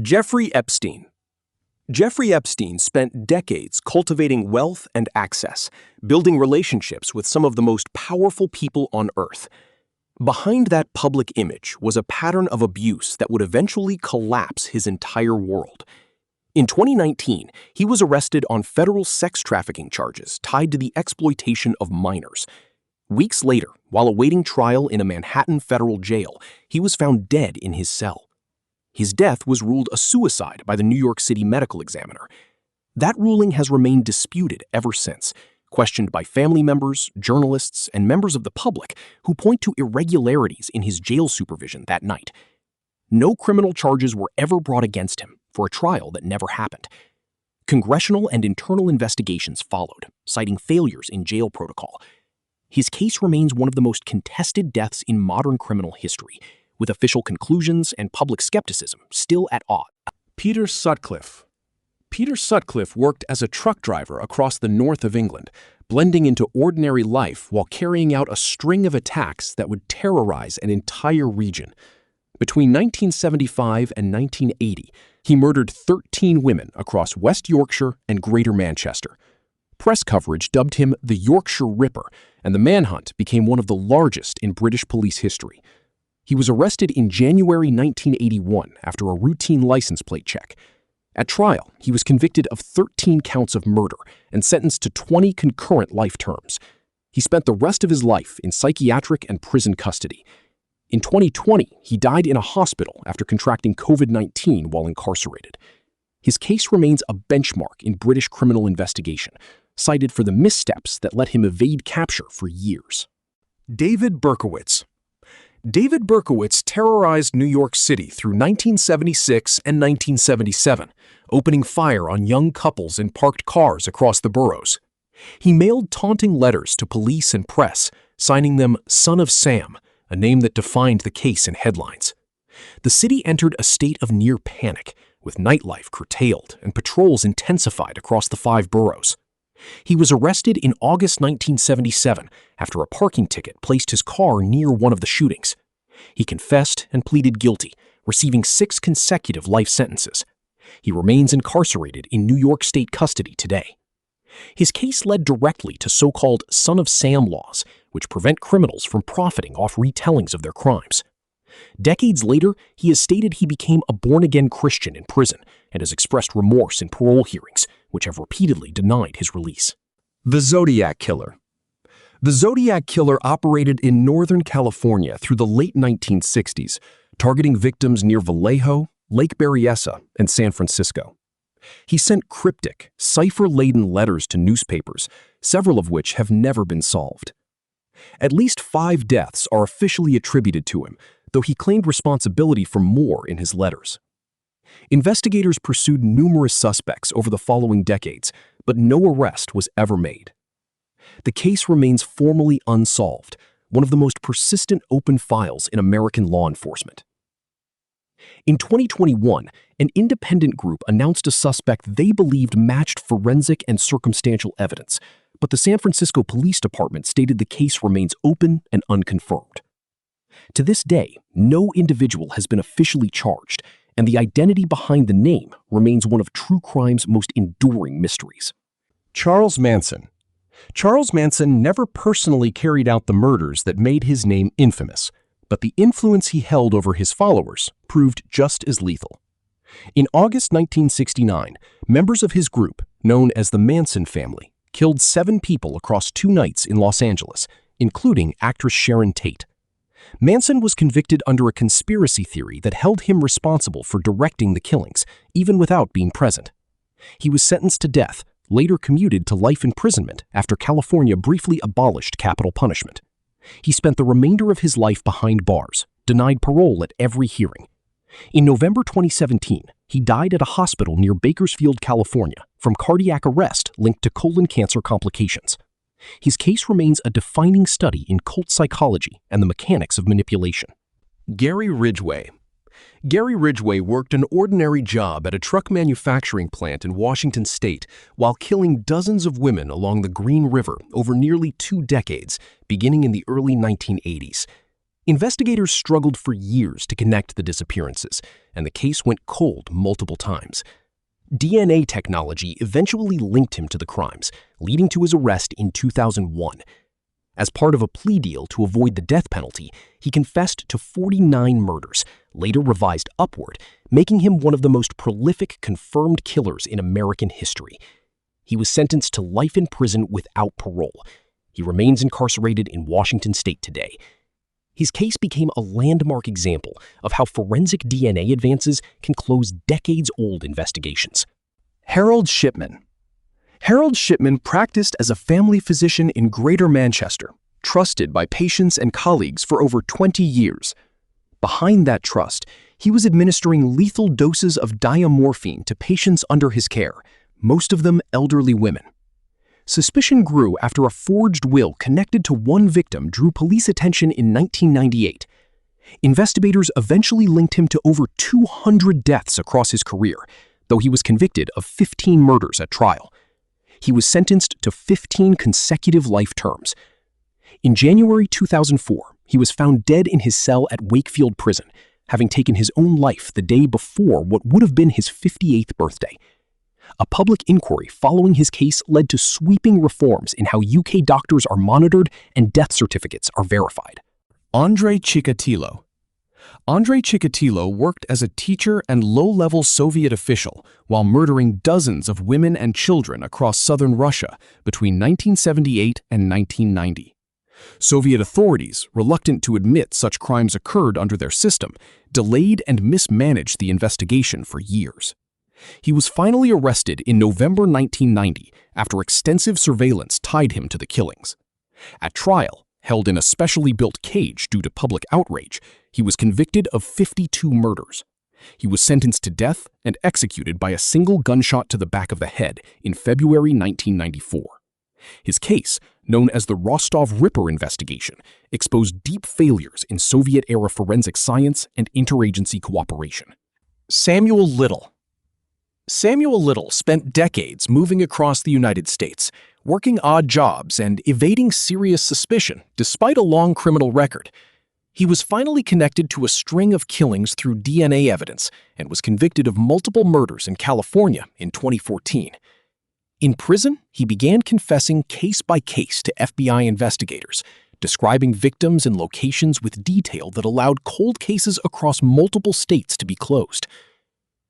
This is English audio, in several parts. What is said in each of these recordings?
Jeffrey Epstein. Jeffrey Epstein spent decades cultivating wealth and access, building relationships with some of the most powerful people on Earth. Behind that public image was a pattern of abuse that would eventually collapse his entire world. In 2019, he was arrested on federal sex trafficking charges tied to the exploitation of minors. Weeks later, while awaiting trial in a Manhattan federal jail, he was found dead in his cell. His death was ruled a suicide by the New York City medical examiner. That ruling has remained disputed ever since, questioned by family members, journalists, and members of the public who point to irregularities in his jail supervision that night. No criminal charges were ever brought against him for a trial that never happened. Congressional and internal investigations followed, citing failures in jail protocol. His case remains one of the most contested deaths in modern criminal history, with official conclusions and public skepticism still at odds. Peter Sutcliffe. Peter Sutcliffe worked as a truck driver across the north of England, blending into ordinary life while carrying out a string of attacks that would terrorize an entire region. Between 1975 and 1980, he murdered 13 women across West Yorkshire and Greater Manchester. Press coverage dubbed him the Yorkshire Ripper, and the manhunt became one of the largest in British police history. He was arrested in January 1981 after a routine license plate check. At trial, he was convicted of 13 counts of murder and sentenced to 20 concurrent life terms. He spent the rest of his life in psychiatric and prison custody. In 2020, he died in a hospital after contracting COVID-19 while incarcerated. His case remains a benchmark in British criminal investigation, cited for the missteps that let him evade capture for years. David Berkowitz. David Berkowitz terrorized New York City through 1976 and 1977, opening fire on young couples in parked cars across the boroughs. He mailed taunting letters to police and press, signing them Son of Sam, a name that defined the case in headlines. The city entered a state of near panic, with nightlife curtailed and patrols intensified across the 5 boroughs. He was arrested in August 1977 after a parking ticket placed his car near one of the shootings. He confessed and pleaded guilty, receiving 6 consecutive life sentences. He remains incarcerated in New York State custody today. His case led directly to so-called Son of Sam laws, which prevent criminals from profiting off retellings of their crimes. Decades later, he has stated he became a born-again Christian in prison and has expressed remorse in parole hearings, which have repeatedly denied his release. The Zodiac Killer. The Zodiac Killer operated in Northern California through the late 1960s, targeting victims near Vallejo, Lake Berryessa, and San Francisco. He sent cryptic, cipher-laden letters to newspapers, several of which have never been solved. At least 5 deaths are officially attributed to him, though he claimed responsibility for more in his letters. Investigators pursued numerous suspects over the following decades, but no arrest was ever made. The case remains formally unsolved, one of the most persistent open files in American law enforcement. In 2021, an independent group announced a suspect they believed matched forensic and circumstantial evidence, but the San Francisco Police Department stated the case remains open and unconfirmed. To this day, no individual has been officially charged, and the identity behind the name remains one of true crime's most enduring mysteries. Charles Manson. Charles Manson never personally carried out the murders that made his name infamous, but the influence he held over his followers proved just as lethal. In August 1969, members of his group, known as the Manson family, killed 7 people across 2 nights in Los Angeles, including actress Sharon Tate. Manson was convicted under a conspiracy theory that held him responsible for directing the killings, even without being present. He was sentenced to death, later commuted to life imprisonment after California briefly abolished capital punishment. He spent the remainder of his life behind bars, denied parole at every hearing. In November 2017, he died at a hospital near Bakersfield, California, from cardiac arrest linked to colon cancer complications. His case remains a defining study in cult psychology and the mechanics of manipulation. Gary Ridgway. Gary Ridgway worked an ordinary job at a truck manufacturing plant in Washington state while killing dozens of women along the Green River over nearly 2 decades, beginning in the early 1980s. Investigators struggled for years to connect the disappearances, and the case went cold multiple times. DNA technology eventually linked him to the crimes, leading to his arrest in 2001. As part of a plea deal to avoid the death penalty, he confessed to 49 murders, later revised upward, making him one of the most prolific confirmed killers in American history. He was sentenced to life in prison without parole. He remains incarcerated in Washington state today. His case became a landmark example of how forensic DNA advances can close decades-old investigations. Harold Shipman. Harold Shipman practiced as a family physician in Greater Manchester, trusted by patients and colleagues for over 20 years. Behind that trust, he was administering lethal doses of diamorphine to patients under his care, most of them elderly women. Suspicion grew after a forged will connected to one victim drew police attention in 1998. Investigators eventually linked him to over 200 deaths across his career, though he was convicted of 15 murders at trial. He was sentenced to 15 consecutive life terms. In January 2004, he was found dead in his cell at Wakefield Prison, having taken his own life the day before what would have been his 58th birthday. A public inquiry following his case led to sweeping reforms in how UK doctors are monitored and death certificates are verified. Andrei Chikatilo. Andrei Chikatilo worked as a teacher and low-level Soviet official while murdering dozens of women and children across southern Russia between 1978 and 1990. Soviet authorities, reluctant to admit such crimes occurred under their system, delayed and mismanaged the investigation for years. He was finally arrested in November 1990 after extensive surveillance tied him to the killings. At trial, held in a specially built cage due to public outrage, he was convicted of 52 murders. He was sentenced to death and executed by a single gunshot to the back of the head in February 1994. His case, known as the Rostov Ripper investigation, exposed deep failures in Soviet-era forensic science and interagency cooperation. Samuel Little. Samuel Little spent decades moving across the United States, working odd jobs and evading serious suspicion despite a long criminal record. He was finally connected to a string of killings through DNA evidence and was convicted of multiple murders in California in 2014. In prison, he began confessing case by case to FBI investigators, describing victims and locations with detail that allowed cold cases across multiple states to be closed.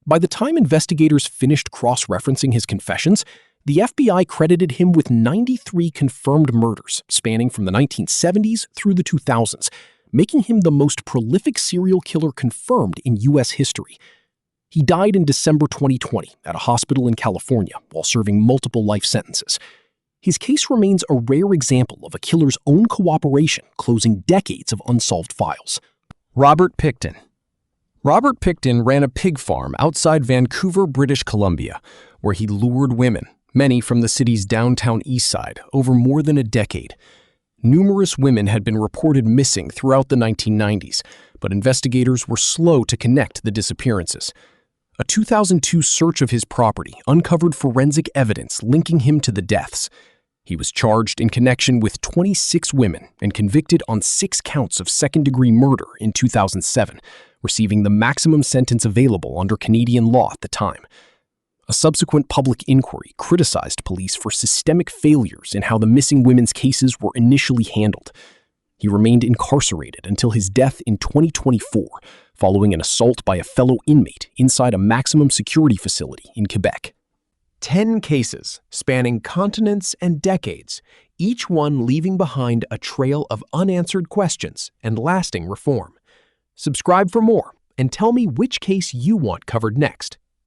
By the time investigators finished cross-referencing his confessions, the FBI credited him with 93 confirmed murders spanning from the 1970s through the 2000s, making him the most prolific serial killer confirmed in U.S. history. He died in December 2020 at a hospital in California while serving multiple life sentences. His case remains a rare example of a killer's own cooperation closing decades of unsolved files. Robert Pickton. Robert Pickton ran a pig farm outside Vancouver, British Columbia, where he lured women, many from the city's downtown east side, over more than a decade. Numerous women had been reported missing throughout the 1990s, but investigators were slow to connect the disappearances. A 2002 search of his property uncovered forensic evidence linking him to the deaths. He was charged in connection with 26 women and convicted on 6 counts of second-degree murder in 2007, receiving the maximum sentence available under Canadian law at the time. A subsequent public inquiry criticized police for systemic failures in how the missing women's cases were initially handled. He remained incarcerated until his death in 2024, following an assault by a fellow inmate inside a maximum security facility in Quebec. 10 cases spanning continents and decades, each one leaving behind a trail of unanswered questions and lasting reform. Subscribe for more and tell me which case you want covered next.